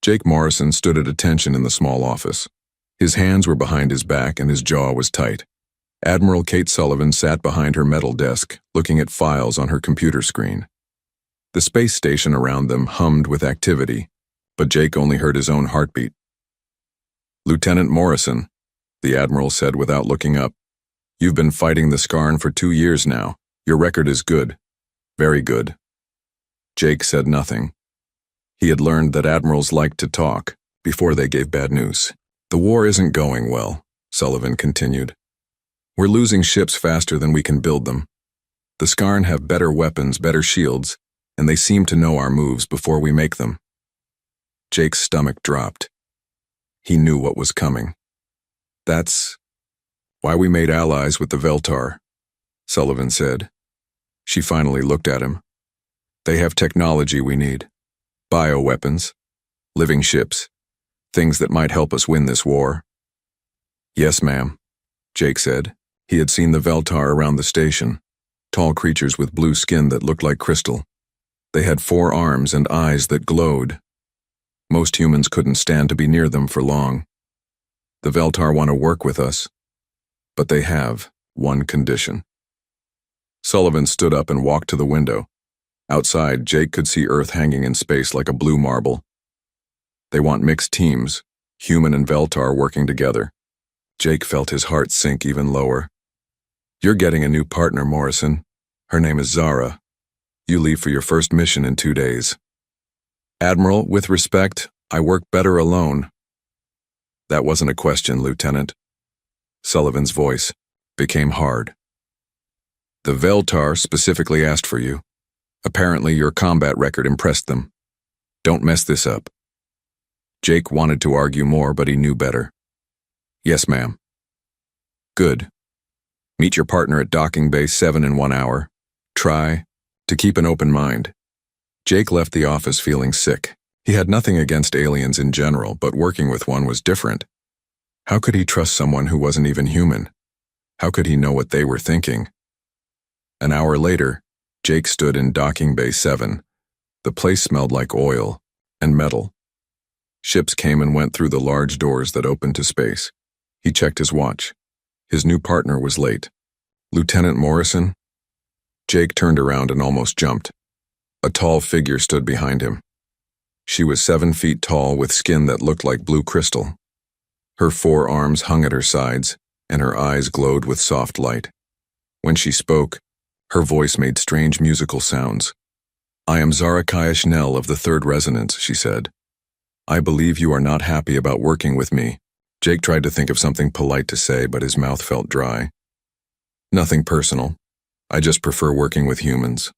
Jake Morrison stood at attention in the small office. His hands were behind his back and his jaw was tight. Admiral Kate Sullivan sat behind her metal desk, looking at files on her computer screen. The space station around them hummed with activity, but Jake only heard his own heartbeat. "Lieutenant Morrison," the Admiral said without looking up, "you've been fighting the Skarn for 2 years now. Your record is good. Very good." Jake said nothing. He had learned that admirals liked to talk before they gave bad news. "The war isn't going well," Sullivan continued. "We're losing ships faster than we can build them. The Skarn have better weapons, better shields, and they seem to know our moves before we make them." Jake's stomach dropped. He knew what was coming. "That's why we made allies with the Veltar," Sullivan said. She finally looked at him. "They have technology we need. Bioweapons, living ships, things that might help us win this war." "Yes, ma'am," Jake said. He had seen the Veltar around the station, tall creatures with blue skin that looked like crystal. They had 4 arms and eyes that glowed. Most humans couldn't stand to be near them for long. "The Veltar want to work with us, but they have one condition." Sullivan stood up and walked to the window. Outside, Jake could see Earth hanging in space like a blue marble. "They want mixed teams, human and Veltar working together." Jake felt his heart sink even lower. "You're getting a new partner, Morrison. Her name is Zara. You leave for your first mission in 2 days." "Admiral, with respect, I work better alone." "That wasn't a question, Lieutenant." Sullivan's voice became hard. "The Veltar specifically asked for you. Apparently your combat record impressed them. Don't mess this up." Jake wanted to argue more, but he knew better. "Yes, ma'am." "Good. Meet your partner at Docking Bay 7 in 1 hour. Try to keep an open mind." Jake left the office feeling sick. He had nothing against aliens in general, but working with one was different. How could he trust someone who wasn't even human? How could he know what they were thinking? An hour later, Jake stood in Docking Bay 7. The place smelled like oil and metal. Ships came and went through the large doors that opened to space. He checked his watch. His new partner was late. "Lieutenant Morrison?" Jake turned around and almost jumped. A tall figure stood behind him. She was 7 feet tall with skin that looked like blue crystal. Her 4 arms hung at her sides, and her eyes glowed with soft light. When she spoke, her voice made strange musical sounds. "I am Zara Kaya-Schnell of the 3rd Resonance," she said. "I believe you are not happy about working with me." Jake tried to think of something polite to say, but his mouth felt dry. "Nothing personal. I just prefer working with humans."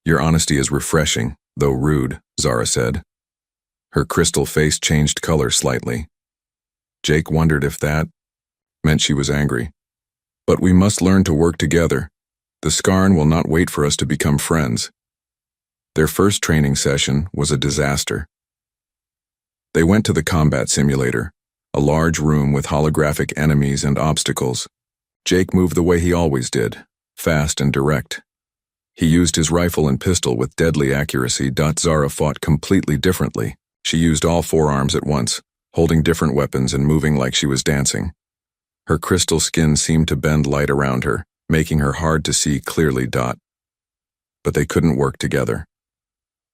"Your honesty is refreshing, though rude," Zara said. Her crystal face changed color slightly. Jake wondered if that meant she was angry. "But we must learn to work together. The Skarn will not wait for us to become friends." Their first training session was a disaster. They went to the combat simulator, a large room with holographic enemies and obstacles. Jake moved the way he always did, fast and direct. He used his rifle and pistol with deadly accuracy. Zara fought completely differently. She used all 4 arms at once, holding different weapons and moving like she was dancing. Her crystal skin seemed to bend light around her, making her hard to see clearly. But they couldn't work together.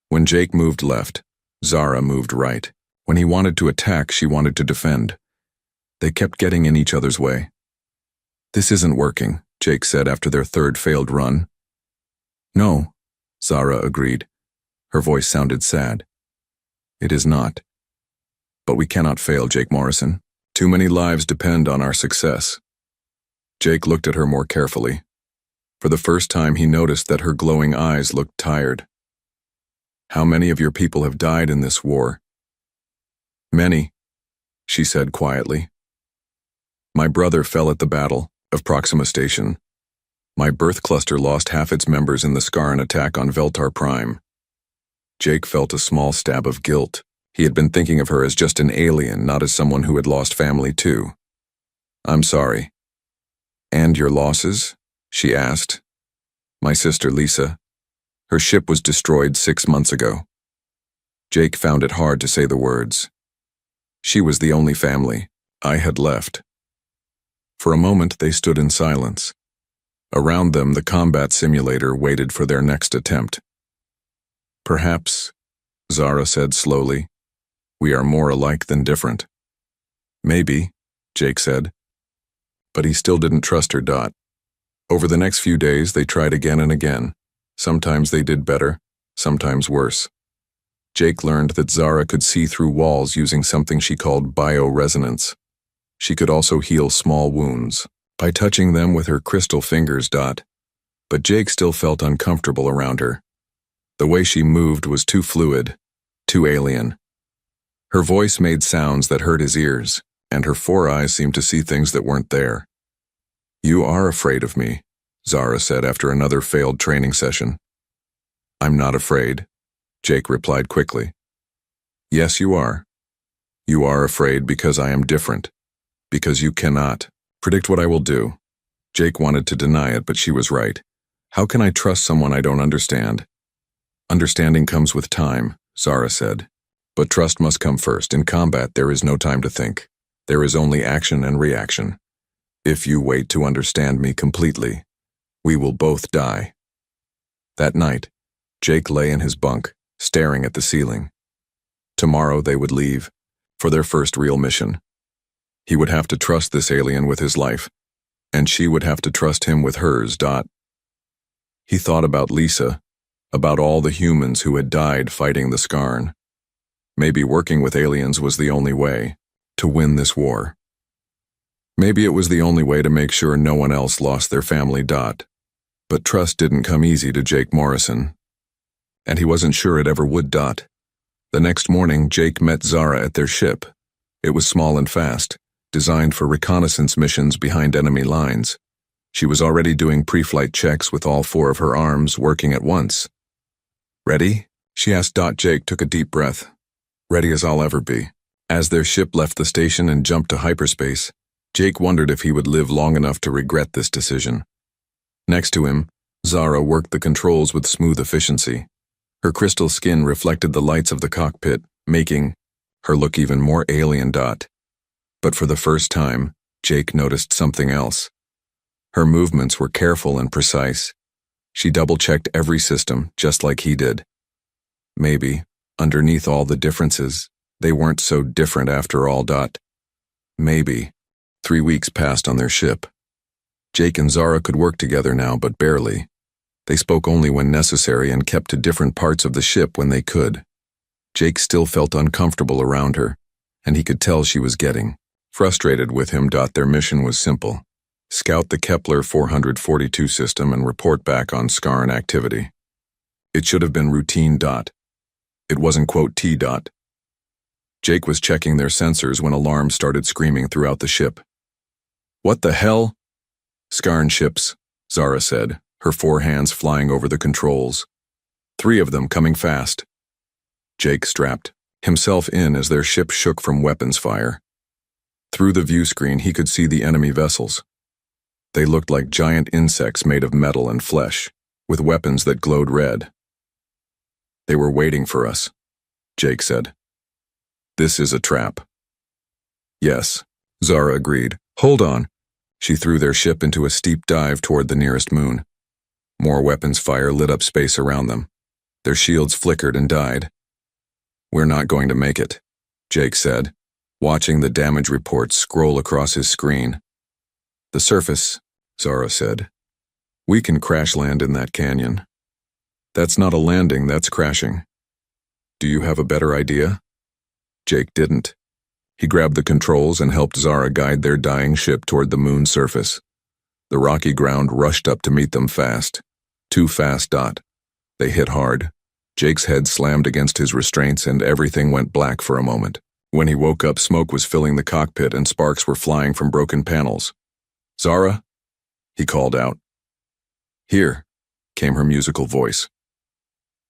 When Jake moved left, Zara moved right. When he wanted to attack, she wanted to defend. They kept getting in each other's way. "This isn't working," Jake said after their 3rd failed run. "No," Zara agreed. Her voice sounded sad. "It is not. But we cannot fail, Jake Morrison. Too many lives depend on our success." Jake looked at her more carefully. For the first time, he noticed that her glowing eyes looked tired. "How many of your people have died in this war?" "Many," she said quietly. "My brother fell at the Battle of Proxima Station. My birth cluster lost half its members in the Skarn attack on Veltar Prime." Jake felt a small stab of guilt. He had been thinking of her as just an alien, not as someone who had lost family too. "I'm sorry." "And your losses?" she asked. "My sister Lisa. Her ship was destroyed 6 months ago." Jake found it hard to say the words. She was the only family. I had left. For a moment, they stood in silence. Around them, the combat simulator waited for their next attempt. Perhaps, Zara said slowly, we are more alike than different. Maybe, Jake said. But he still didn't trust her. Over the next few days, they tried again and again. Sometimes they did better, sometimes worse. Jake learned that Zara could see through walls using something she called bioresonance. She could also heal small wounds by touching them with her crystal fingers. But Jake still felt uncomfortable around her. The way she moved was too fluid, too alien. Her voice made sounds that hurt his ears, and her four eyes seemed to see things that weren't there. You are afraid of me, Zara said after another failed training session. I'm not afraid, Jake replied quickly. Yes, you are. You are afraid because I am different, because you cannot predict what I will do. Jake wanted to deny it, but she was right. How can I trust someone I don't understand? Understanding comes with time, Zara said. But trust must come first. In combat, there is no time to think. There is only action and reaction. If you wait to understand me completely, we will both die. That night, Jake lay in his bunk, staring at the ceiling. Tomorrow they would leave, for their first real mission. He would have to trust this alien with his life, and she would have to trust him with hers. He thought about Lisa, about all the humans who had died fighting the Skarn. Maybe working with aliens was the only way to win this war. Maybe it was the only way to make sure no one else lost their family. But trust didn't come easy to Jake Morrison, and he wasn't sure it ever would. The next morning, Jake met Zara at their ship. It was small and fast, designed for reconnaissance missions behind enemy lines. She was already doing pre-flight checks with all four of her arms working at once. Ready? She asked. Jake took a deep breath. Ready as I'll ever be. As their ship left the station and jumped to hyperspace, Jake wondered if he would live long enough to regret this decision. Next to him, Zara worked the controls with smooth efficiency. Her crystal skin reflected the lights of the cockpit, making her look even more alien. But for the first time, Jake noticed something else. Her movements were careful and precise. She double-checked every system, just like he did. Maybe, underneath all the differences, they weren't so different after all. Maybe. 3 weeks passed on their ship. Jake and Zara could work together now, but barely. They spoke only when necessary and kept to different parts of the ship when they could. Jake still felt uncomfortable around her, and he could tell she was getting frustrated with him. Their mission was simple. Scout the Kepler 442 system and report back on Skarn activity. It should have been routine. It wasn't T. Jake was checking their sensors when alarms started screaming throughout the ship. What the hell? Skarn ships, Zara said, her four hands flying over the controls. 3 of them coming fast. Jake strapped himself in as their ship shook from weapons fire. Through the view screen, he could see the enemy vessels. They looked like giant insects made of metal and flesh, with weapons that glowed red. They were waiting for us, Jake said. This is a trap. Yes, Zara agreed. Hold on. She threw their ship into a steep dive toward the nearest moon. More weapons fire lit up space around them. Their shields flickered and died. We're not going to make it, Jake said, watching the damage reports scroll across his screen. The surface, Zara said. We can crash land in that canyon. That's not a landing, that's crashing. Do you have a better idea? Jake didn't. He grabbed the controls and helped Zara guide their dying ship toward the moon's surface. The rocky ground rushed up to meet them fast. Too fast. They hit hard. Jake's head slammed against his restraints and everything went black for a moment. When he woke up, smoke was filling the cockpit and sparks were flying from broken panels. Zara? He called out. Here, came her musical voice.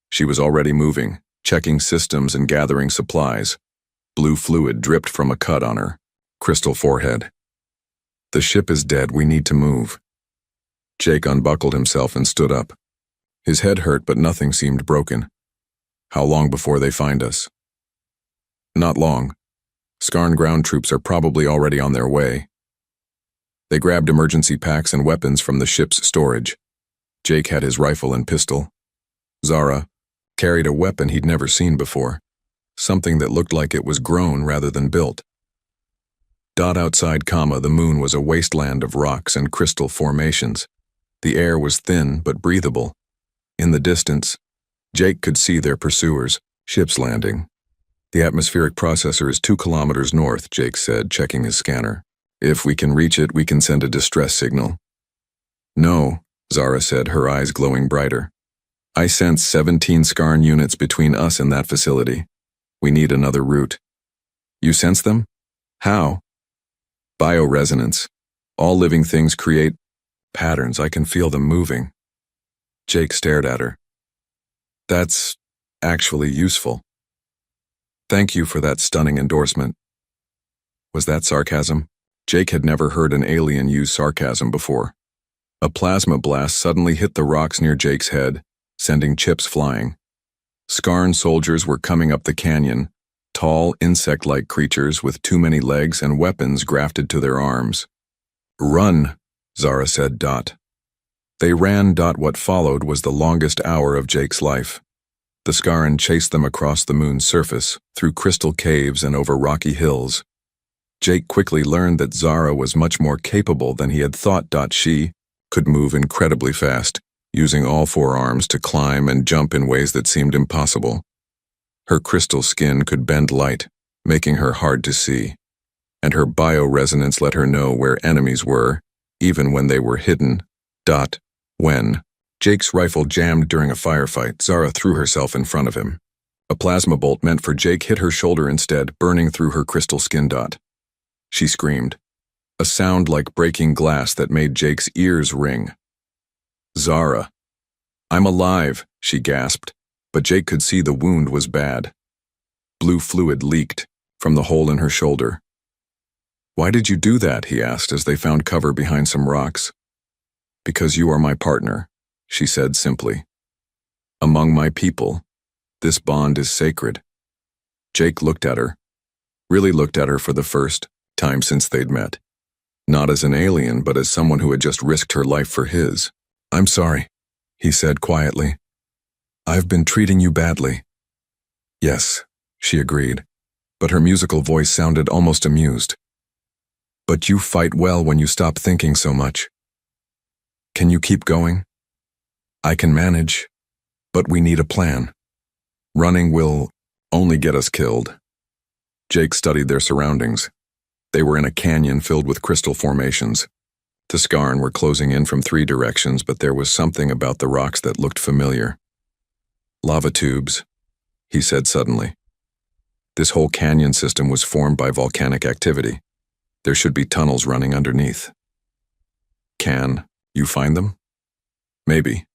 She was already moving, checking systems and gathering supplies. Blue fluid dripped from a cut on her crystal forehead. The ship is dead, we need to move. Jake unbuckled himself and stood up. His head hurt, but nothing seemed broken. How long before they find us? Not long. Skarn ground troops are probably already on their way. They grabbed emergency packs and weapons from the ship's storage. Jake had his rifle and pistol. Zara carried a weapon he'd never seen before, something that looked like it was grown rather than built. Outside Kama, the moon was a wasteland of rocks and crystal formations. The air was thin but breathable. In the distance, Jake could see their pursuers, ships landing. The atmospheric processor is 2 kilometers north, Jake said, checking his scanner. If we can reach it, we can send a distress signal. No, Zara said, her eyes glowing brighter. I sense 17 Skarn units between us and that facility. We need another route. You sense them? How? Bioresonance. All living things create patterns. I can feel them moving. Jake stared at her. That's actually useful. Thank you for that stunning endorsement. Was that sarcasm? Jake had never heard an alien use sarcasm before. A plasma blast suddenly hit the rocks near Jake's head, sending chips flying. Skarn soldiers were coming up the canyon, tall, insect-like creatures with too many legs and weapons grafted to their arms. Run, Zara said. They ran. What followed was the longest hour of Jake's life. The Skarn chased them across the moon's surface, through crystal caves and over rocky hills. Jake quickly learned that Zara was much more capable than he had thought. She could move incredibly fast, using all 4 arms to climb and jump in ways that seemed impossible. Her crystal skin could bend light, making her hard to see, and her bioresonance let her know where enemies were, even when they were hidden. When Jake's rifle jammed during a firefight, Zara threw herself in front of him. A plasma bolt meant for Jake hit her shoulder instead, burning through her crystal skin. She screamed, a sound like breaking glass that made Jake's ears ring. Zara. I'm alive, she gasped, but Jake could see the wound was bad. Blue fluid leaked from the hole in her shoulder. Why did you do that? He asked as they found cover behind some rocks. Because you are my partner, she said simply. Among my people, this bond is sacred. Jake looked at her, really looked at her for the first time since they'd met. Not as an alien, but as someone who had just risked her life for his. I'm sorry, he said quietly. I've been treating you badly. Yes, she agreed, but her musical voice sounded almost amused. But you fight well when you stop thinking so much. Can you keep going? I can manage, but we need a plan. Running will only get us killed. Jake studied their surroundings. They were in a canyon filled with crystal formations. The Skarn were closing in from 3 directions, but there was something about the rocks that looked familiar. Lava tubes, he said suddenly. This whole canyon system was formed by volcanic activity. There should be tunnels running underneath. Can you find them? Maybe,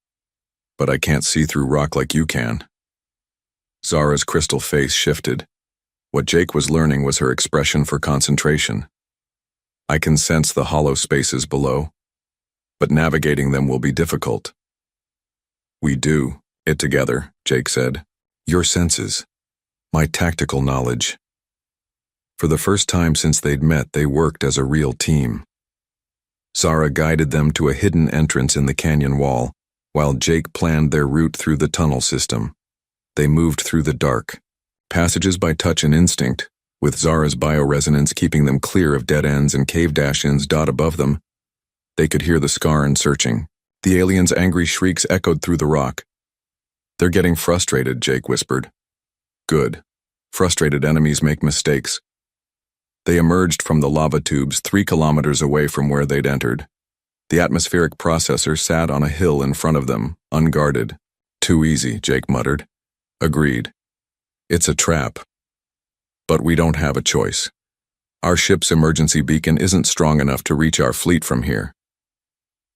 but I can't see through rock like you can. Zara's crystal face shifted. What Jake was learning was her expression for concentration. I can sense the hollow spaces below, but navigating them will be difficult. We do it together, Jake said. Your senses, my tactical knowledge. For the first time since they'd met, they worked as a real team. Zara guided them to a hidden entrance in the canyon wall, while Jake planned their route through the tunnel system. They moved through the dark, passages by touch and instinct, with Zara's bioresonance keeping them clear of dead ends and cave dash-ins. Above them, they could hear the Skarn searching. The aliens' angry shrieks echoed through the rock. They're getting frustrated, Jake whispered. Good. Frustrated enemies make mistakes. They emerged from the lava tubes 3 kilometers away from where they'd entered. The atmospheric processor sat on a hill in front of them, unguarded. Too easy, Jake muttered. Agreed. It's a trap. But we don't have a choice. Our ship's emergency beacon isn't strong enough to reach our fleet from here.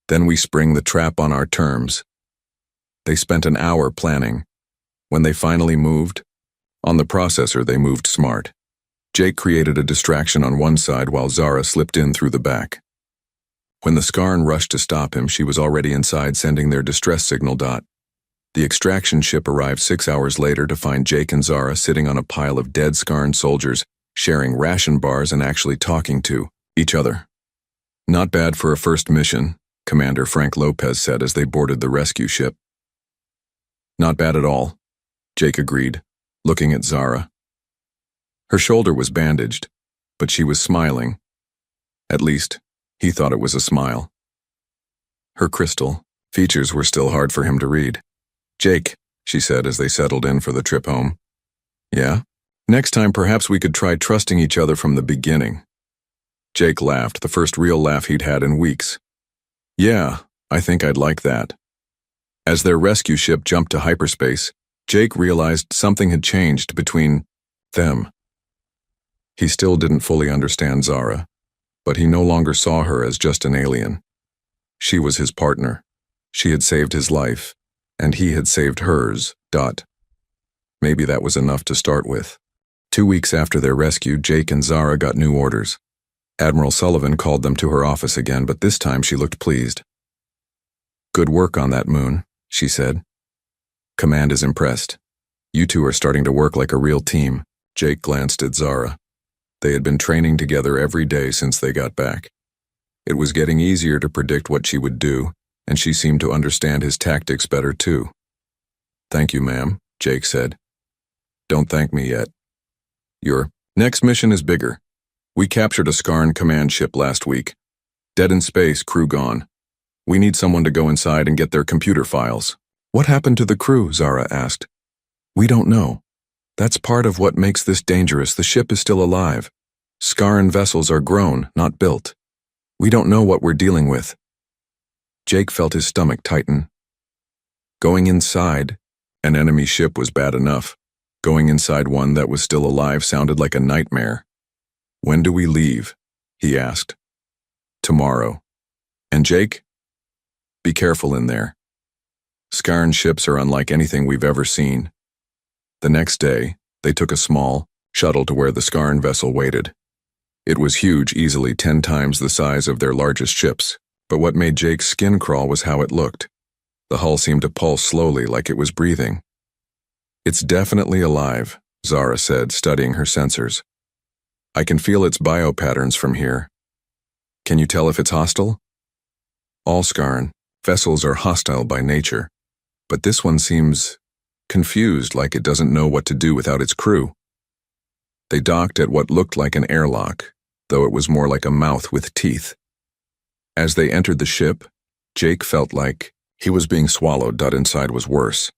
Then we spring the trap on our terms. They spent an hour planning. When they finally moved, on the processor they moved smart. Jake created a distraction on one side while Zara slipped in through the back. When the Skarn rushed to stop him, she was already inside sending their distress signal. The extraction ship arrived 6 hours later to find Jake and Zara sitting on a pile of dead Skarn soldiers, sharing ration bars and actually talking to each other. Not bad for a first mission, Commander Frank Lopez said as they boarded the rescue ship. Not bad at all, Jake agreed, looking at Zara. Her shoulder was bandaged, but she was smiling. At least, he thought it was a smile. Her crystal features were still hard for him to read. Jake, she said as they settled in for the trip home. Yeah? Next time perhaps we could try trusting each other from the beginning. Jake laughed, the first real laugh he'd had in weeks. Yeah, I think I'd like that. As their rescue ship jumped to hyperspace, Jake realized something had changed between them. He still didn't fully understand Zara, but he no longer saw her as just an alien. She was his partner. She had saved his life, and he had saved hers. Maybe that was enough to start with. 2 weeks after their rescue, Jake and Zara got new orders. Admiral Sullivan called them to her office again, but this time she looked pleased. Good work on that moon, she said. Command is impressed. You two are starting to work like a real team. Jake glanced at Zara. They had been training together every day since they got back. It was getting easier to predict what she would do, and she seemed to understand his tactics better too. Thank you, ma'am, Jake said. Don't thank me yet. Your next mission is bigger. We captured a Skarn command ship last week. Dead in space, crew gone. We need someone to go inside and get their computer files. What happened to the crew? Zara asked. We don't know. That's part of what makes this dangerous. The ship is still alive. Skarn vessels are grown, not built. We don't know what we're dealing with. Jake felt his stomach tighten. Going inside an enemy ship was bad enough. Going inside one that was still alive sounded like a nightmare. When do we leave? He asked. Tomorrow. And Jake? Be careful in there. Skarn ships are unlike anything we've ever seen. The next day, they took a small shuttle to where the Skarn vessel waited. It was huge, easily 10 times the size of their largest ships, but what made Jake's skin crawl was how it looked. The hull seemed to pulse slowly, like it was breathing. It's definitely alive, Zara said, studying her sensors. I can feel its biopatterns from here. Can you tell if it's hostile? All Skarn vessels are hostile by nature, but this one seems confused, like it doesn't know what to do without its crew. They docked at what looked like an airlock, though it was more like a mouth with teeth. As they entered the ship, Jake felt like he was being swallowed. Inside was worse.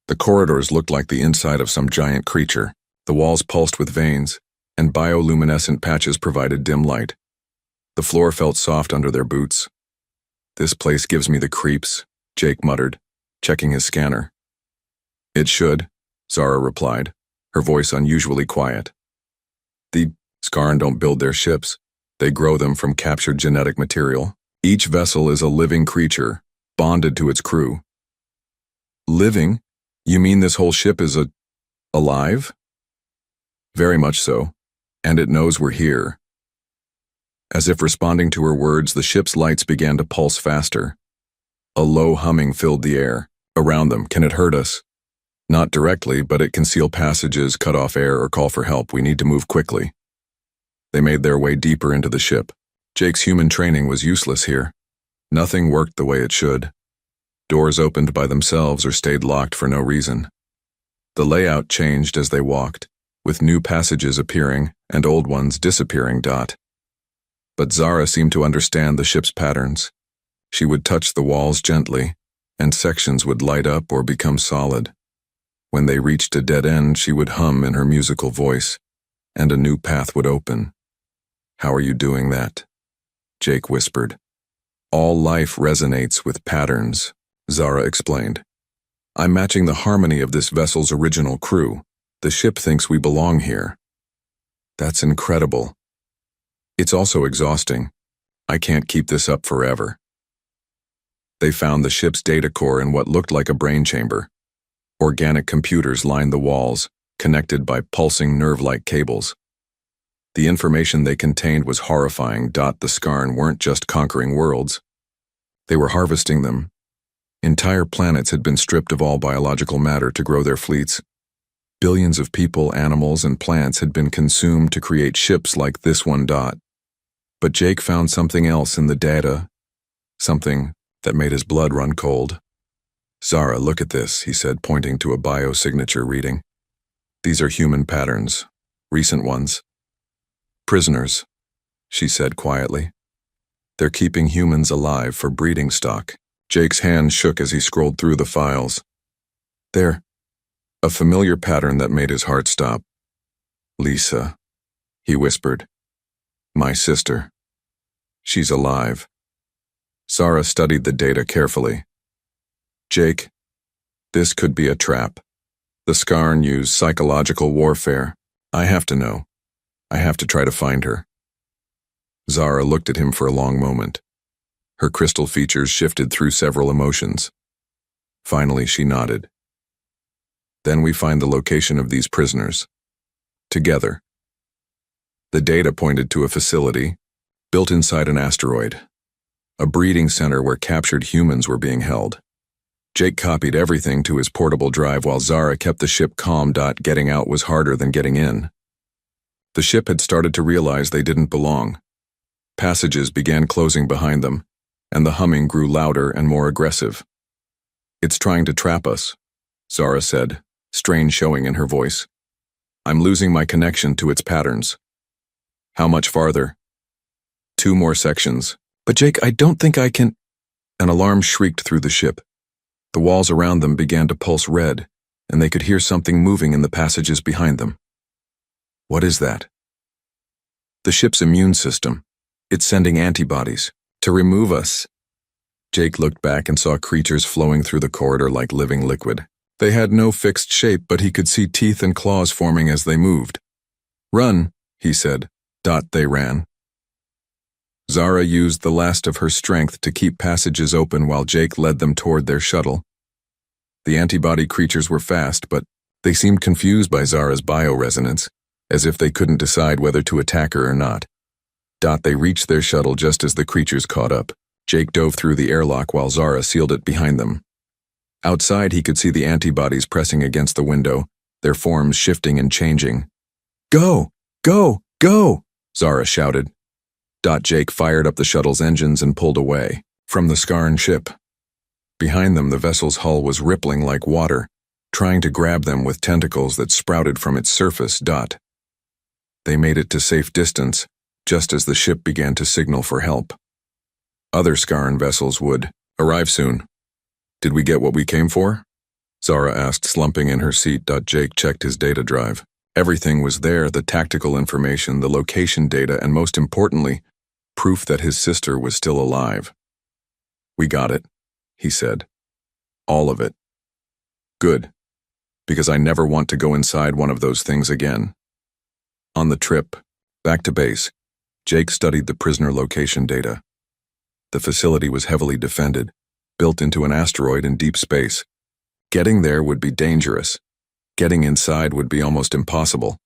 The corridors looked like the inside of some giant creature. The walls pulsed with veins, and bioluminescent patches provided dim light. The floor felt soft under their boots. This place gives me the creeps, Jake muttered, checking his scanner. It should, Zara replied, her voice unusually quiet. The Skarn don't build their ships. They grow them from captured genetic material. Each vessel is a living creature, bonded to its crew. Living? You mean this whole ship is alive? Very much so, and it knows we're here. As if responding to her words, the ship's lights began to pulse faster. A low humming filled the air around them. Can it hurt us? Not directly, but it can seal passages, cut off air, or call for help. We need to move quickly. They made their way deeper into the ship. Jake's human training was useless here. Nothing worked the way it should. Doors opened by themselves or stayed locked for no reason. The layout changed as they walked, with new passages appearing and old ones disappearing. But Zara seemed to understand the ship's patterns. She would touch the walls gently, and sections would light up or become solid. When they reached a dead end, she would hum in her musical voice, and a new path would open. How are you doing that? Jake whispered. All life resonates with patterns, Zara explained. I'm matching the harmony of this vessel's original crew. The ship thinks we belong here. That's incredible. It's also exhausting. I can't keep this up forever. They found the ship's data core in what looked like a brain chamber. Organic computers lined the walls, connected by pulsing nerve-like cables. The information they contained was horrifying. The Skarn weren't just conquering worlds. They were harvesting them Entire planets had been stripped of all biological matter to grow their fleets. Billions of people, animals, and plants had been consumed to create ships like this one. But Jake found something else in the data, something that made his blood run cold. "Zara, look at this," he said, pointing to a biosignature reading. "These are human patterns, recent ones. Prisoners," she said quietly. "They're keeping humans alive for breeding stock." Jake's hand shook as he scrolled through the files. There, a familiar pattern that made his heart stop. "Lisa," he whispered. "My sister. She's alive." Zara studied the data carefully. "Jake, this could be a trap. The Skarn use psychological warfare. I have to know. I have to try to find her." Zara looked at him for a long moment. Her crystal features shifted through several emotions. Finally, she nodded. "Then we find the location of these prisoners. Together." The data pointed to a facility built inside an asteroid, a breeding center where captured humans were being held. Jake copied everything to his portable drive while Zara kept the ship calm. Getting out was harder than getting in. The ship had started to realize they didn't belong. Passages began closing behind them, and the humming grew louder and more aggressive. "It's trying to trap us," Zara said, strain showing in her voice. "I'm losing my connection to its patterns." "How much farther?" "2 more sections." "But Jake, I don't think I can—" An alarm shrieked through the ship. The walls around them began to pulse red, and they could hear something moving in the passages behind them. "What is that?" "The ship's immune system. It's sending antibodies to remove us." Jake looked back and saw creatures flowing through the corridor like living liquid. They had no fixed shape, but he could see teeth and claws forming as they moved. "Run," he said. They ran. Zara used the last of her strength to keep passages open while Jake led them toward their shuttle. The antibody creatures were fast, but they seemed confused by Zara's bioresonance, as if they couldn't decide whether to attack her or not. They reached their shuttle just as the creatures caught up. Jake dove through the airlock while Zara sealed it behind them. Outside, he could see the antibodies pressing against the window, their forms shifting and changing. "Go! Go! Go!" Zara shouted. Jake fired up the shuttle's engines and pulled away from the Skarn ship. Behind them, the vessel's hull was rippling like water, trying to grab them with tentacles that sprouted from its surface. They made it to safe distance, just as the ship began to signal for help. Other Skarn vessels would arrive soon. "Did we get what we came for?" Zara asked, slumping in her seat. Jake checked his data drive. Everything was there, the tactical information, the location data, and most importantly, proof that his sister was still alive. "We got it," he said. "All of it." "Good, because I never want to go inside one of those things again." On the trip back to base, Jake studied the prisoner location data. The facility was heavily defended, built into an asteroid in deep space. Getting there would be dangerous. Getting inside would be almost impossible.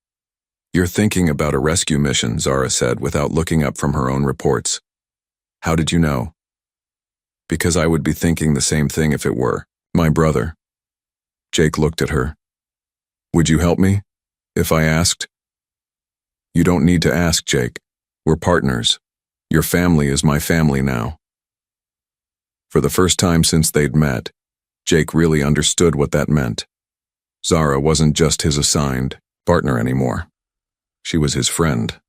"You're thinking about a rescue mission," Zara said without looking up from her own reports. "How did you know?" "Because I would be thinking the same thing if it were my brother." Jake looked at her. "Would you help me if I asked?" "You don't need to ask, Jake. We're partners. Your family is my family now." For the first time since they'd met, Jake really understood what that meant. Zara wasn't just his assigned partner anymore. She was his friend,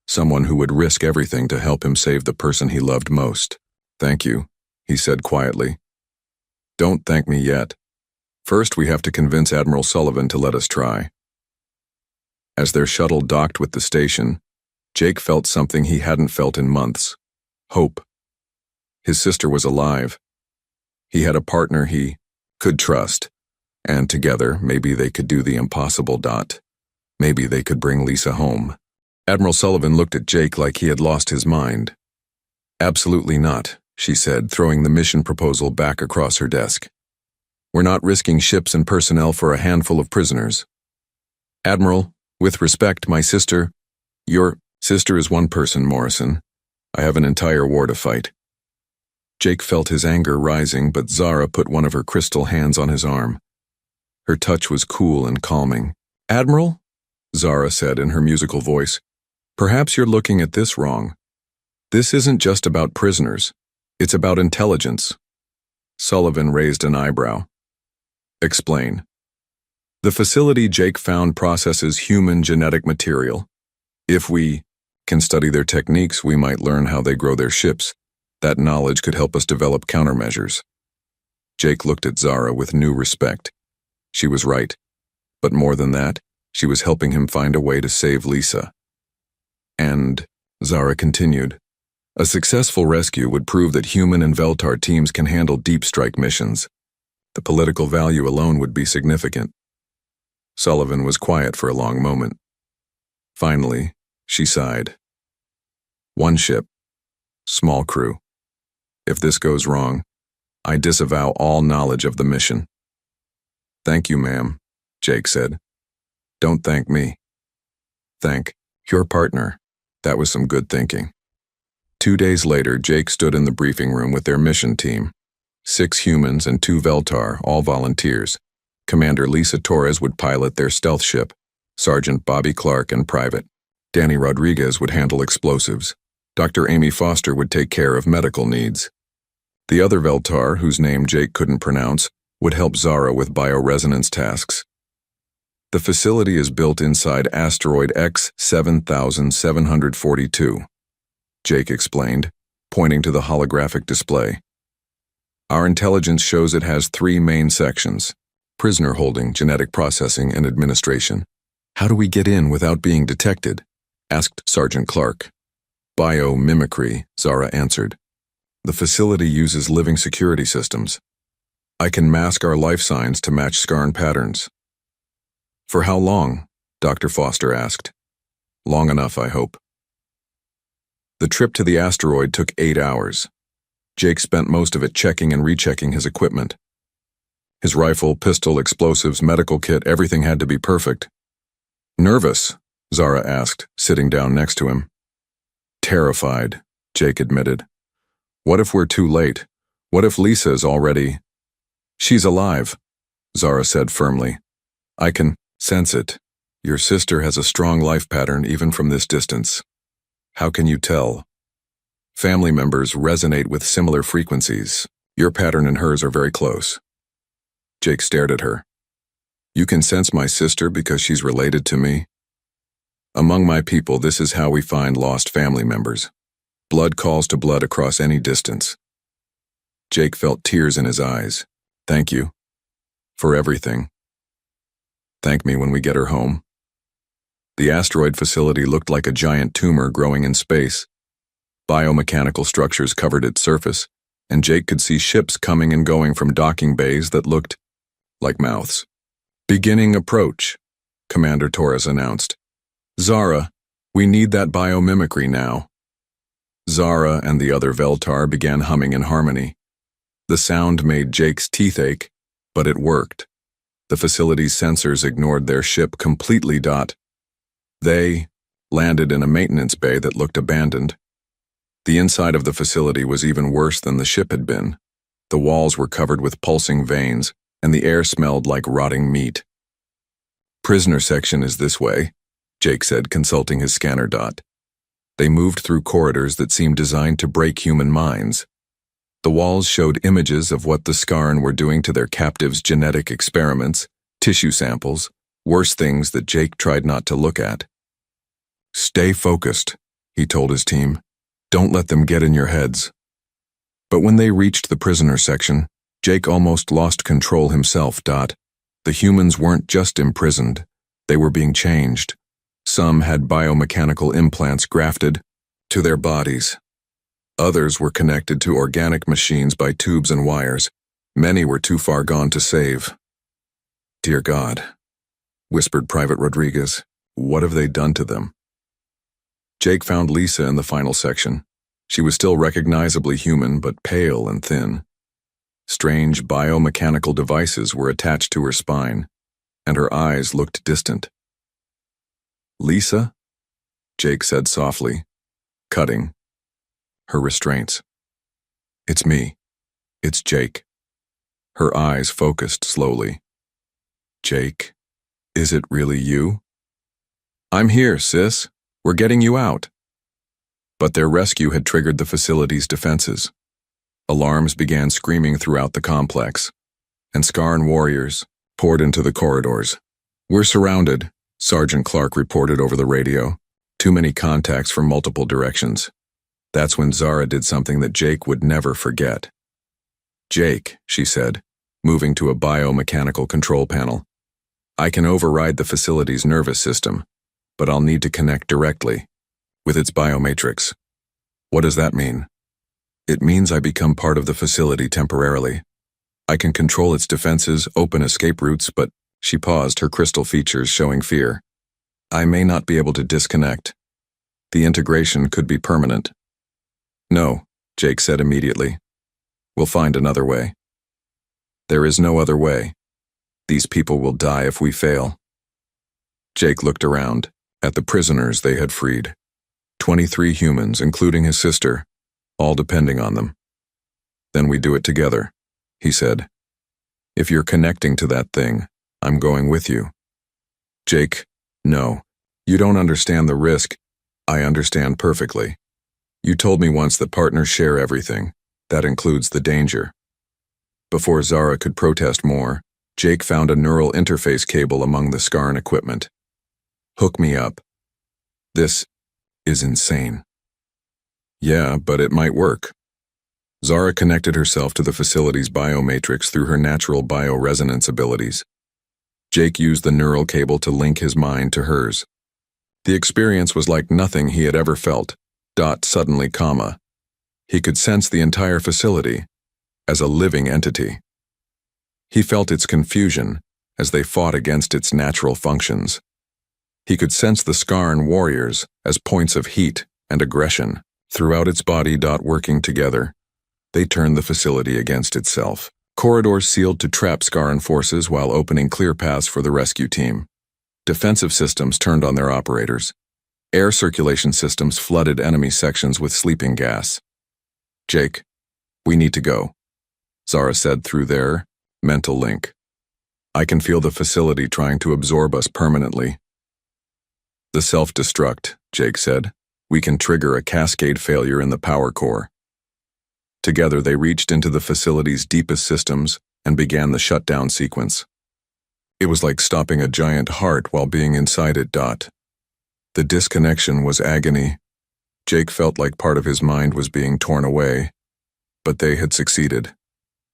someone who would risk everything to help him save the person he loved most. "Thank you," he said quietly. "Don't thank me yet. First, we have to convince Admiral Sullivan to let us try." As their shuttle docked with the station, Jake felt something he hadn't felt in months: hope. His sister was alive. He had a partner he could trust, and together, maybe they could do the impossible. Maybe they could bring Lisa home. Admiral Sullivan looked at Jake like he had lost his mind. "Absolutely not," she said, throwing the mission proposal back across her desk. "We're not risking ships and personnel for a handful of prisoners. Admiral, with respect, my sister—" "Your sister is one person, Morrison. I have an entire war to fight." Jake felt his anger rising, but Zara put one of her crystal hands on his arm. Her touch was cool and calming. "Admiral," Zara said in her musical voice, "perhaps you're looking at this wrong. This isn't just about prisoners. It's about intelligence." Sullivan raised an eyebrow. "Explain." "The facility Jake found processes human genetic material. If we can study their techniques, we might learn how they grow their ships. That knowledge could help us develop countermeasures." Jake looked at Zara with new respect. She was right. But more than that, she was helping him find a way to save Lisa. "And," Zara continued, "a successful rescue would prove that human and Veltar teams can handle deep strike missions. The political value alone would be significant." Sullivan was quiet for a long moment. Finally, she sighed. "One ship. Small crew. If this goes wrong, I disavow all knowledge of the mission." "Thank you, ma'am," Jake said. "Don't thank me. Thank your partner." That was some good thinking. 2 days later, Jake stood in the briefing room with their mission team. 6 humans and 2 Veltar, all volunteers. Commander Lisa Torres would pilot their stealth ship. Sergeant Bobby Clark and Private Danny Rodriguez would handle explosives. Dr. Amy Foster would take care of medical needs. The other Veltar, whose name Jake couldn't pronounce, would help Zara with bioresonance tasks. "The facility is built inside asteroid X7742, Jake explained, pointing to the holographic display. "Our intelligence shows it has 3 main sections: prisoner holding, genetic processing, and administration." "How do we get in without being detected?" asked Sergeant Clark. "Biomimicry," Zara answered. "The facility uses living security systems. I can mask our life signs to match scarn patterns." "For how long?" Dr. Foster asked. "Long enough, I hope." The trip to the asteroid took 8 hours. Jake spent most of it checking and rechecking his equipment. His rifle, pistol, explosives, medical kit, everything had to be perfect. "Nervous?" Zara asked, sitting down next to him. "Terrified," Jake admitted. "What if we're too late? What if Lisa is already—" "She's alive," Zara said firmly. "I can sense it. Your sister has a strong life pattern even from this distance." "How can you tell?" "Family members resonate with similar frequencies. Your pattern and hers are very close." Jake stared at her. "You can sense my sister because she's related to me?" "Among my people, this is how we find lost family members. Blood calls to blood across any distance." Jake felt tears in his eyes. "Thank you. For everything. Thank me when we get her home." The asteroid facility looked like a giant tumor growing in space. Biomechanical structures covered its surface, and Jake could see ships coming and going from docking bays that looked like mouths. "Beginning approach," Commander Torres announced. "Zara, we need that biomimicry now." Zara and the other Veltar began humming in harmony. The sound made Jake's teeth ache, but it worked. The facility's sensors ignored their ship completely. They landed in a maintenance bay that looked abandoned. The inside of the facility was even worse than the ship had been. The walls were covered with pulsing veins, and the air smelled like rotting meat. "Prisoner section is this way," Jake said, consulting his scanner. They moved through corridors that seemed designed to break human minds. The walls showed images of what the Scarn were doing to their captives' genetic experiments, tissue samples, worse things that Jake tried not to look at. "Stay focused," he told his team. "Don't let them get in your heads." But when they reached the prisoner section, Jake almost lost control himself. The humans weren't just imprisoned, they were being changed. Some had biomechanical implants grafted to their bodies. Others were connected to organic machines by tubes and wires. Many were too far gone to save. "Dear God," whispered Private Rodriguez, "what have they done to them?" Jake found Lisa in the final section. She was still recognizably human, but pale and thin. Strange biomechanical devices were attached to her spine, and her eyes looked distant. "Lisa?" Jake said softly, cutting her restraints. It's me. It's Jake. Her eyes focused slowly. Jake, is it really you? I'm here, sis. We're getting you out. But their rescue had triggered the facility's defenses. Alarms began screaming throughout the complex, and Skarn warriors poured into the corridors. We're surrounded, Sergeant Clark reported over the radio. Too many contacts from multiple directions. That's when Zara did something that Jake would never forget. Jake, she said, moving to a biomechanical control panel. I can override the facility's nervous system, but I'll need to connect directly with its biomatrix. What does that mean? It means I become part of the facility temporarily. I can control its defenses, open escape routes, but she paused, her crystal features showing fear. I may not be able to disconnect. The integration could be permanent. No, Jake said immediately. We'll find another way. There is no other way. These people will die if we fail. Jake looked around at the prisoners they had freed. 23 humans, including his sister, all depending on them. Then we do it together, he said. If you're connecting to that thing, I'm going with you. Jake, no. You don't understand the risk. I understand perfectly. You told me once that partners share everything. That includes the danger. Before Zara could protest more, Jake found a neural interface cable among the Skarn equipment. Hook me up. This is insane. Yeah, but it might work. Zara connected herself to the facility's biomatrix through her natural bioresonance abilities. Jake used the neural cable to link his mind to hers. The experience was like nothing he had ever felt. Suddenly, he could sense the entire facility as a living entity. He felt its confusion as they fought against its natural functions. He could sense the Skarn warriors as points of heat and aggression throughout its body. Working together, they turned the facility against itself. Corridors sealed to trap Skarn forces while opening clear paths for the rescue team. Defensive systems turned on their operators. Air circulation systems flooded enemy sections with sleeping gas. Jake, we need to go, Zara said through their mental link. I can feel the facility trying to absorb us permanently. The self-destruct, Jake said. We can trigger a cascade failure in the power core. Together they reached into the facility's deepest systems and began the shutdown sequence. It was like stopping a giant heart while being inside it. The disconnection was agony. Jake felt like part of his mind was being torn away, but they had succeeded.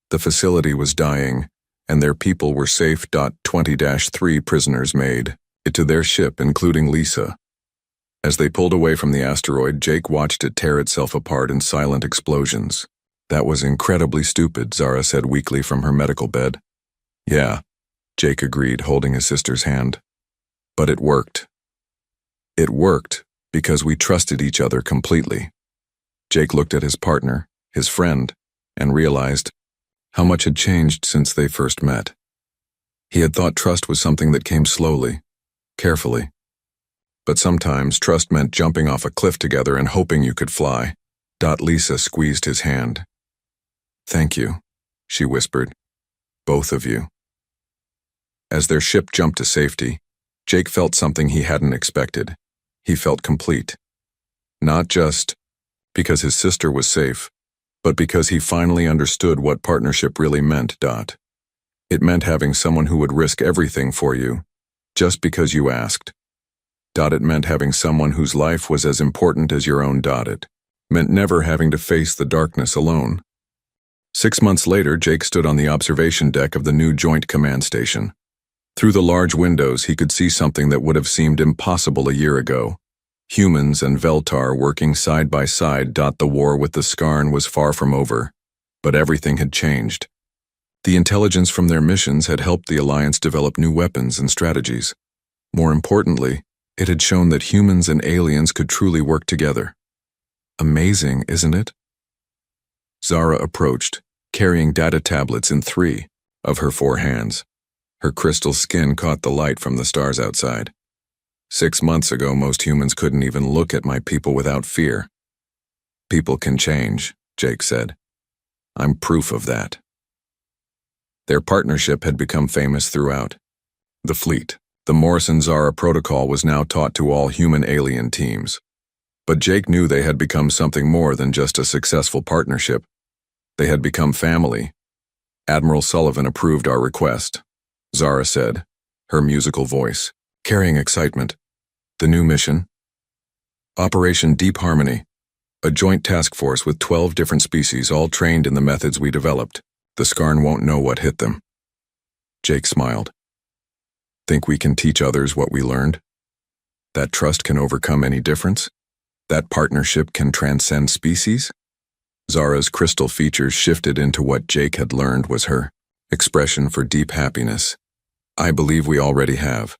The facility was dying, and their people were safe. 20-3 prisoners made it to their ship, including Lisa. As they pulled away from the asteroid, Jake watched it tear itself apart in silent explosions. That was incredibly stupid, Zara said weakly from her medical bed. Yeah, Jake agreed, holding his sister's hand. But it worked. It worked because we trusted each other completely. Jake looked at his partner, his friend, and realized how much had changed since they first met. He had thought trust was something that came slowly, carefully. But sometimes trust meant jumping off a cliff together and hoping you could fly. Lisa squeezed his hand. Thank you, she whispered. Both of you. As their ship jumped to safety, Jake felt something he hadn't expected. He felt complete. Not just because his sister was safe, but because he finally understood what partnership really meant. It meant having someone who would risk everything for you, just because you asked. It meant having someone whose life was as important as your own. It meant never having to face the darkness alone. 6 months later, Jake stood on the observation deck of the new Joint Command Station. Through the large windows, he could see something that would have seemed impossible a year ago. Humans and Veltar working side by side. The war with the Skarn was far from over, but everything had changed. The intelligence from their missions had helped the Alliance develop new weapons and strategies. More importantly, it had shown that humans and aliens could truly work together. Amazing, isn't it? Zara approached, carrying data tablets in 3 of her 4 hands. Her crystal skin caught the light from the stars outside. 6 months ago, most humans couldn't even look at my people without fear. People can change, Jake said. I'm proof of that. Their partnership had become famous throughout the fleet. The Morrison-Zara protocol was now taught to all human-alien teams. But Jake knew they had become something more than just a successful partnership. They had become family. Admiral Sullivan approved our request, Zara said, her musical voice carrying excitement. The new mission? Operation Deep Harmony, a joint task force with 12 different species, all trained in the methods we developed. The Skarn won't know what hit them. Jake smiled. Think we can teach others what we learned? That trust can overcome any difference? That partnership can transcend species? Zara's crystal features shifted into what Jake had learned was her expression for deep happiness. I believe we already have.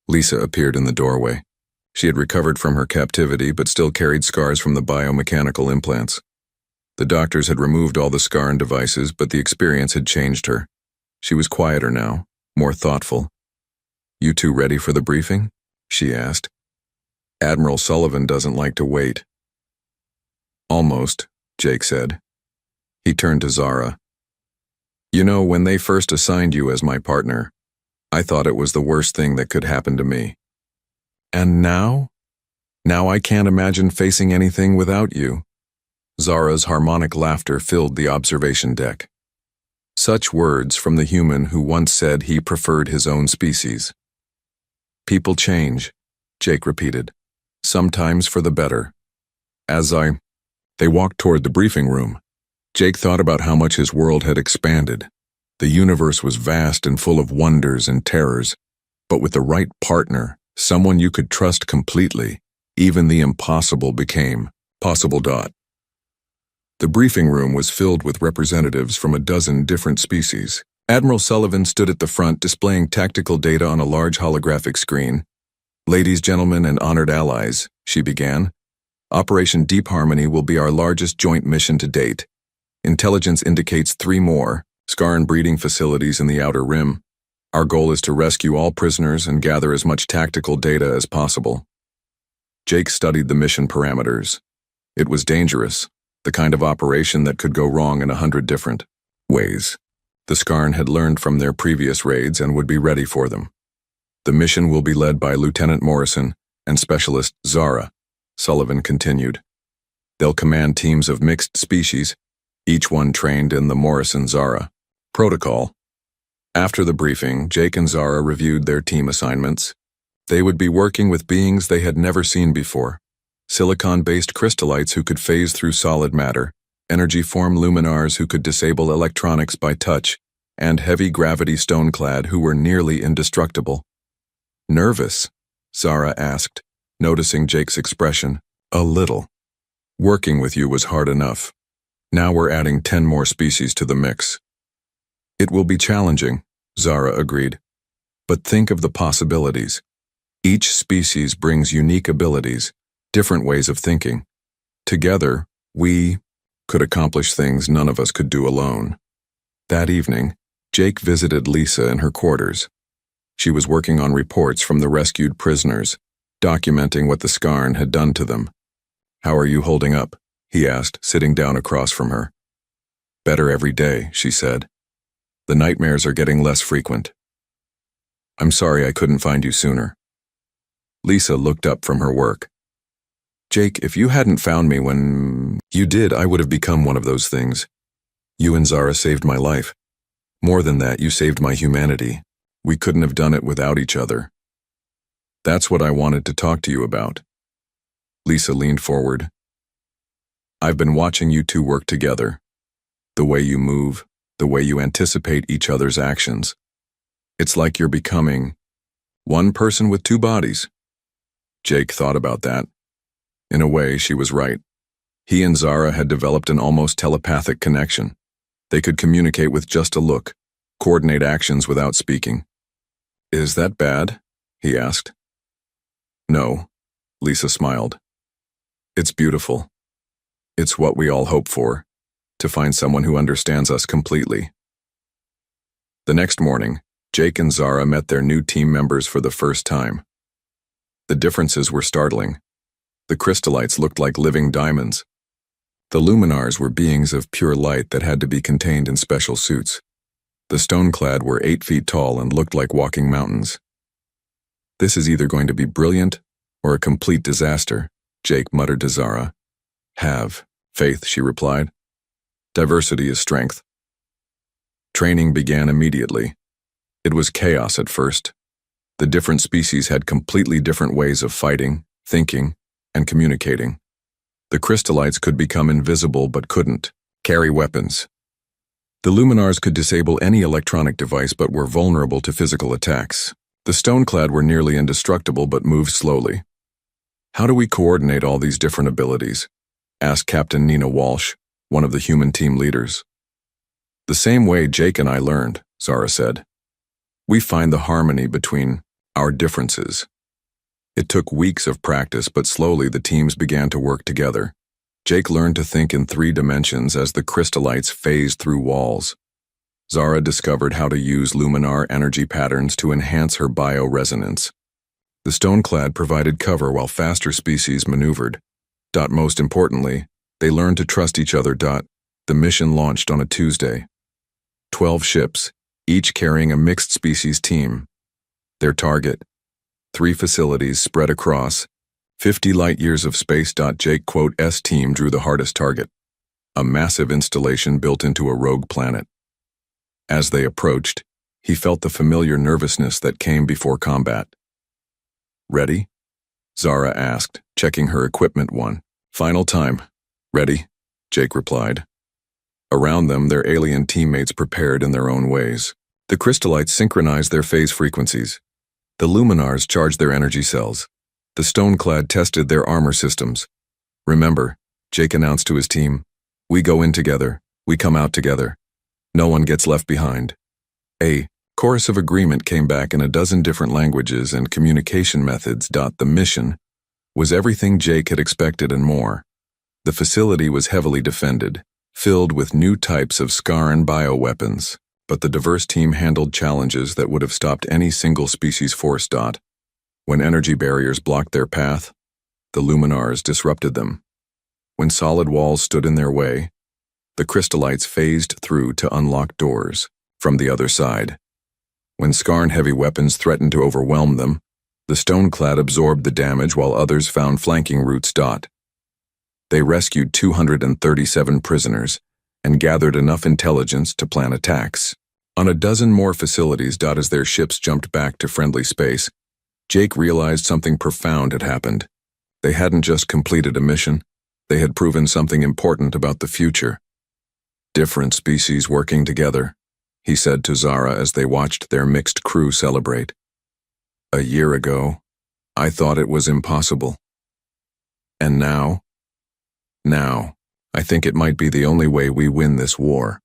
Lisa appeared in the doorway. She had recovered from her captivity but still carried scars from the biomechanical implants. The doctors had removed all the Skarn devices, but the experience had changed her. She was quieter now, more thoughtful. You two ready for the briefing? She asked. Admiral Sullivan doesn't like to wait. Almost, Jake said. He turned to Zara. You know, when they first assigned you as my partner, I thought it was the worst thing that could happen to me. And now? Now I can't imagine facing anything without you. Zara's harmonic laughter filled the observation deck. Such words from the human who once said he preferred his own species. People change, Jake repeated, sometimes for the better. They walked toward the briefing room. Jake thought about how much his world had expanded. The universe was vast and full of wonders and terrors, but with the right partner, someone you could trust completely, even the impossible became possible. The briefing room was filled with representatives from a dozen different species. Admiral Sullivan stood at the front displaying tactical data on a large holographic screen. Ladies, gentlemen, and honored allies, she began. Operation Deep Harmony will be our largest joint mission to date. Intelligence indicates 3 more Skarn breeding facilities in the Outer Rim. Our goal is to rescue all prisoners and gather as much tactical data as possible. Jake studied the mission parameters. It was dangerous, the kind of operation that could go wrong in 100 different ways. The Skarn had learned from their previous raids and would be ready for them. The mission will be led by Lieutenant Morrison and Specialist Zara, Sullivan continued. They'll command teams of mixed species, each one trained in the Morrison-Zara protocol. After the briefing, Jake and Zara reviewed their team assignments. They would be working with beings they had never seen before. Silicon-based crystallites who could phase through solid matter, energy-form luminars who could disable electronics by touch, and heavy-gravity stone-clad who were nearly indestructible. Nervous? Zara asked, noticing Jake's expression. A little. Working with you was hard enough. Now we're adding 10 more species to the mix. It will be challenging, Zara agreed. But think of the possibilities. Each species brings unique abilities, different ways of thinking. Together, we could accomplish things none of us could do alone. That evening, Jake visited Lisa in her quarters. She was working on reports from the rescued prisoners, documenting what the Skarn had done to them. How are you holding up? He asked, sitting down across from her. Better every day, she said. The nightmares are getting less frequent. I'm sorry I couldn't find you sooner. Lisa looked up from her work. Jake, if you hadn't found me when you did, I would have become one of those things. You and Zara saved my life. More than that, you saved my humanity. We couldn't have done it without each other. That's what I wanted to talk to you about. Lisa leaned forward. I've been watching you two work together. The way you move, the way you anticipate each other's actions. It's like you're becoming one person with 2 bodies. Jake thought about that. In a way, she was right. He and Zara had developed an almost telepathic connection. They could communicate with just a look, coordinate actions without speaking. Is that bad? He asked. No, Lisa smiled. It's beautiful. It's what we all hope for, to find someone who understands us completely. The next morning, Jake and Zara met their new team members for the first time. The differences were startling. The crystallites looked like living diamonds. The Luminars were beings of pure light that had to be contained in special suits. The stone-clad were 8 feet tall and looked like walking mountains. "This is either going to be brilliant or a complete disaster," Jake muttered to Zara. "Have faith," she replied. "Diversity is strength." Training began immediately. It was chaos at first. The different species had completely different ways of fighting, thinking, and communicating. The crystallites could become invisible but couldn't carry weapons. The Luminars could disable any electronic device but were vulnerable to physical attacks. The stone-clad were nearly indestructible but moved slowly. "How do we coordinate all these different abilities?" asked Captain Nina Walsh, one of the human team leaders. "The same way Jake and I learned," Zara said. "We find the harmony between our differences." It took weeks of practice, but slowly the teams began to work together. Jake learned to think in 3 dimensions as the crystallites phased through walls. Zara discovered how to use luminar energy patterns to enhance her bioresonance. The stone-clad provided cover while faster species maneuvered. Most importantly, they learned to trust each other. The mission launched on a Tuesday. 12 ships, each carrying a mixed species team. Their target: 3 facilities spread across 50 light-years of space. Jake's team drew the hardest target, a massive installation built into a rogue planet. As they approached, he felt the familiar nervousness that came before combat. "Ready?" Zara asked, checking her equipment. "One final time." "Ready," Jake replied. Around them, their alien teammates prepared in their own ways. The crystallites synchronized their phase frequencies. The Luminars charged their energy cells. The stone-clad tested their armor systems. "Remember," Jake announced to his team, "we go in together, we come out together. No one gets left behind." A chorus of agreement came back in a dozen different languages and communication methods. The mission was everything Jake had expected and more. The facility was heavily defended, filled with new types of Scarran bioweapons, but the diverse team handled challenges that would have stopped any single species force. When energy barriers blocked their path, the Luminars disrupted them. When solid walls stood in their way, the crystallites phased through to unlock doors from the other side. When Scarran heavy weapons threatened to overwhelm them, the stone-clad absorbed the damage while others found flanking routes. They rescued 237 prisoners and gathered enough intelligence to plan attacks on a dozen more facilities. As their ships jumped back to friendly space, Jake realized something profound had happened. They hadn't just completed a mission, they had proven something important about the future. "Different species working together," he said to Zara as they watched their mixed crew celebrate. "A year ago, I thought it was impossible. And now, I think it might be the only way we win this war."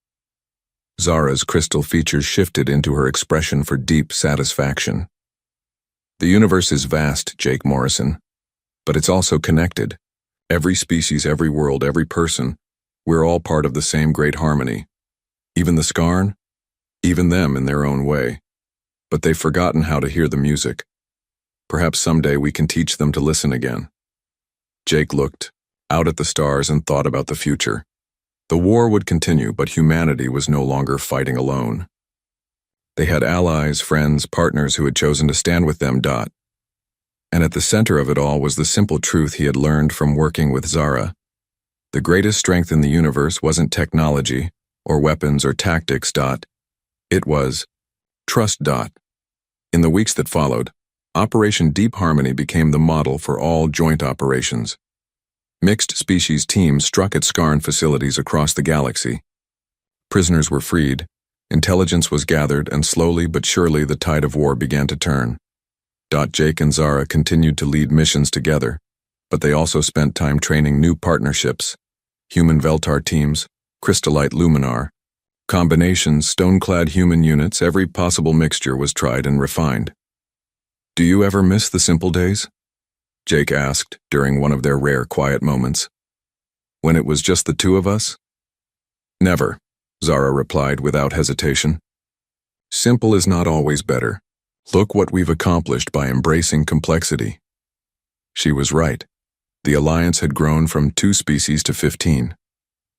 Zara's crystal features shifted into her expression for deep satisfaction. "The universe is vast, Jake Morrison, but it's also connected. Every species, every world, every person, we're all part of the same great harmony. Even the Scarn, even them in their own way. But they've forgotten how to hear the music. Perhaps someday we can teach them to listen again." Jake looked out at the stars and thought about the future. The war would continue, but humanity was no longer fighting alone. They had allies, friends, partners who had chosen to stand with them. And at the center of it all was the simple truth he had learned from working with Zara. The greatest strength in the universe wasn't technology, or weapons, or tactics. It was trust. In the weeks that followed, Operation Deep Harmony became the model for all joint operations. Mixed species teams struck at Scarn facilities across the galaxy. Prisoners were freed, intelligence was gathered, and slowly but surely the tide of war began to turn. Jake and Zara continued to lead missions together, but they also spent time training new partnerships: human Veltar teams, crystallite Luminar, combinations, stone-clad human units. Every possible mixture was tried and refined. "Do you ever miss the simple days?" Jake asked during one of their rare quiet moments. "When it was just the two of us?" "Never," Zara replied without hesitation. "Simple is not always better. Look what we've accomplished by embracing complexity." She was right. The alliance had grown from 2 species to 15.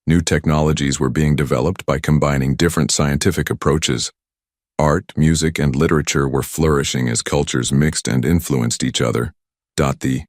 New technologies were being developed by combining different scientific approaches. Art, music, and literature were flourishing as cultures mixed and influenced each other. The